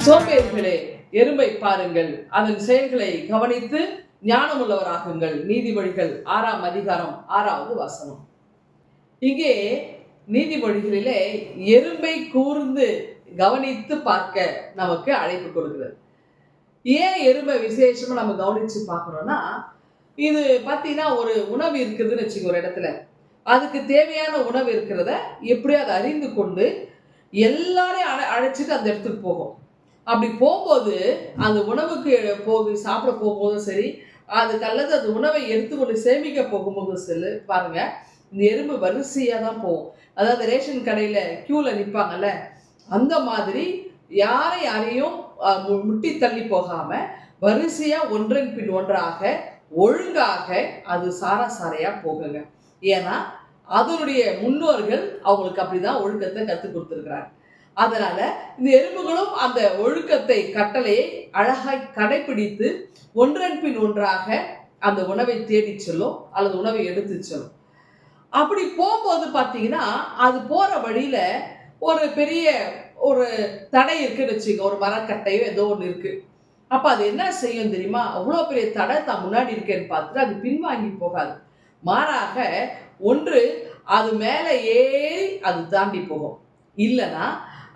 சோம்பேறிகளே, எறும்பை பாருங்கள், அதன் செயல்களை கவனித்து ஞானமுள்ளவராகுங்கள். நீதிமொழிகள் 6ஆம் அதிகாரம் 6வது வசனம். இங்கே நீதிமொழிகளிலே எறும்பை கூர்ந்து கவனித்து பார்க்க நமக்கு அழைப்பு கொடுக்கிறது. ஏன் எறும்பை விசேஷமா நம்ம கவனிச்சு பார்க்கணும்னா, இது பார்த்தீங்கன்னா ஒரு உணவு இருக்குதுன்னு வச்சுக்கோ ஒரு இடத்துல. அதுக்கு தேவையான உணவு இருக்கிறத எப்படியோ அதை அறிந்து கொண்டு எல்லாரையும் அழைச்சிட்டு அந்த இடத்துக்கு போகும். அப்படி போகும்போது அந்த உணவுக்கு சாப்பிட போகும்போதும் சரி, அதுக்கு அல்லது அந்த உணவை எடுத்துக்கொண்டு சேமிக்க போகும்போதும் சரி, பாருங்க இந்த எறும்பு வரிசையாக தான் போகும். அதாவது ரேஷன் கடையில் க்யூவில் நிற்பாங்கல்ல, அந்த மாதிரி யாரையும் முட்டி தள்ளி போகாம வரிசையா ஒன்றன் பின் ஒன்றாக ஒழுங்காக அது சாரையா போகுங்க. ஏன்னா அதனுடைய முன்னோர்கள் அவங்களுக்கு அப்படிதான் ஒழுக்கத்தை கற்றுக் கொடுத்துருக்கிறாங்க. அதனால இந்த எறும்புகளும் அந்த ஒழுக்கத்தை கட்டளையை அழகாய் கடைபிடித்து ஒன்றன் பின் ஒன்றாக அந்த உணவை தேடி செல்லும் அல்லது உணவை எடுத்து செல்லும். அப்படி போகும்போது பார்த்தீங்கன்னா அது போற வழியில ஒரு பெரிய ஒரு தடை இருக்குன்னு வச்சுக்கோ, ஒரு மரக்கட்டையோ ஏதோ ஒன்று இருக்கு. அப்ப அது என்ன செய்யும் தெரியுமா? அவ்வளோ பெரிய தடை தான் முன்னாடி இருக்கேன்னு பார்த்துட்டு அது பின்வாங்கி போகாது. மாறாக ஒன்று அது மேலே ஏறி அது தாண்டி போகும், இல்லைன்னா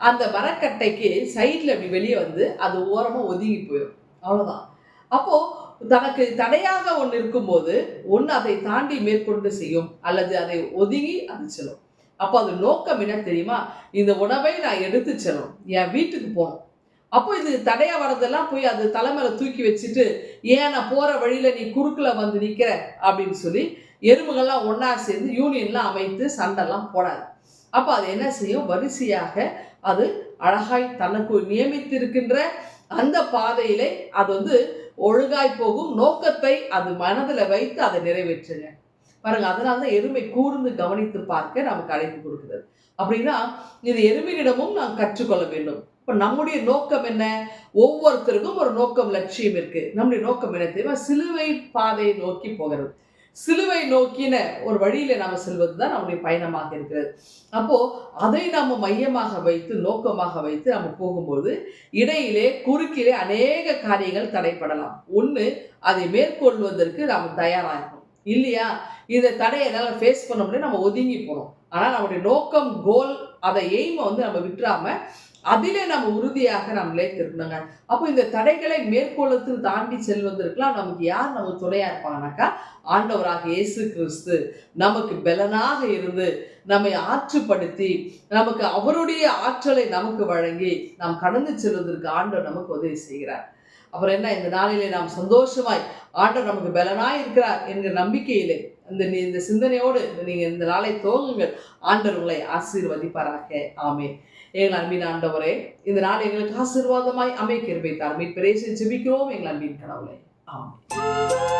அந்த மரக்கட்டைக்கு சைடில் அப்படி வெளியே வந்து அது ஓரமாக ஒதுங்கி போயிடும். அவ்வளோதான். அப்போ தனக்கு தடையாக ஒன்று இருக்கும்போது ஒன்று அதை தாண்டி மேற்கொண்டு செய்யும் அல்லது அதை ஒதுங்கி அது செல்லும். அப்போ அது நோக்கம் என்ன தெரியுமா? இந்த உணவை நான் எடுத்து செல்லும், என் வீட்டுக்கு போகணும். அப்போ இது தடையா வரதெல்லாம் போய் அது தலைமையில தூக்கி வச்சுட்டு, ஏன் நான் போற வழியில நீ குறுக்கில் வந்து நிற்கிற அப்படின்னு சொல்லி எறும்புகள்லாம் ஒன்றா சேர்ந்து யூனியன்லாம் அமைத்து சண்டைலாம் போடாது. அப்போ அது என்ன செய்யும்? வரிசையாக அது அழகாய் தனக்கு நியமித்திருக்கின்ற அந்த பாதையிலே அது ஒழுங்காய் போகும். நோக்கத்தை அது மனதில் வைத்து அதை நிறைவேற்றுங்க. பாருங்க, அதனால தான் எருமை கூர்ந்து கவனித்து பார்க்க நமக்கு அழைப்பு கொடுக்கிறது. அப்படின்னா இது எருமையிடமும் நாம் கற்றுக்கொள்ள வேண்டும். இப்போ நம்முடைய நோக்கம் என்ன? ஒவ்வொருத்தருக்கும் ஒரு நோக்கம், லட்சியம் இருக்கு. நம்முடைய நோக்கம் என்ன தெரியுமா? சிலுவை பாதையை நோக்கி போகிறது. சிலுவை நோக்கின ஒரு வழியில நாம செல்வது தான் நம்முடைய பயணமாக இருக்கிறது. அப்போ அதை நாம மையமாக வைத்து நோக்கமாக வைத்து நம்ம போகும்போது இடையிலே குறுக்கிலே அநேக காரியங்கள் தடைப்படலாம். ஒன்று, அதை மேற்கொள்வதற்கு நாம் தயாராகணும். இல்லையா, இந்த தடையை என்னால் ஃபேஸ் பண்ண முடியும், நம்ம ஒதுங்கி போகிறோம். ஆனால் நம்முடைய நோக்கம், கோல், அதை எய்மை நம்ம விட்டுறாம அதிலே நம்ம உறுதியாக நம்ம நிலைத்திருக்கணுங்க. அப்போ இந்த தடைகளை மேற்கொள்ளத்து தாண்டி செல்வதற்கெல்லாம் நமக்கு யார் நமக்கு துணையா இருப்பாங்கனாக்கா, ஆண்டவராக இயேசு கிறிஸ்து நமக்கு பலனாக இருந்து நம்மை ஆற்றுப்படுத்தி நமக்கு அவருடைய ஆற்றலை நமக்கு வழங்கி நாம் கடந்து செல்வதற்கு ஆண்டவர் நமக்கு உதவி செய்கிறார். அப்புறம் என்ன, இந்த நாளிலே நாம் சந்தோஷமாய் ஆண்டவர் நமக்கு பலனாய் இருக்கிறார் என்கிற நம்பிக்கையிலே இந்த சிந்தனையோடு நீங்க இந்த நாளை துவங்குங்கள். ஆண்டவர் உங்களை ஆசீர்வதிப்பாராக. ஆமென். எங்கள் அன்பின் ஆண்டவரே, இந்த நாள் எங்களுக்கு ஆசீர்வாதமாய் அமைக்க கிருபை தாரும். மீட்பரே ஜெபிக்கிறோம் எங்கள் அன்பின் கடவுளே. ஆமென்.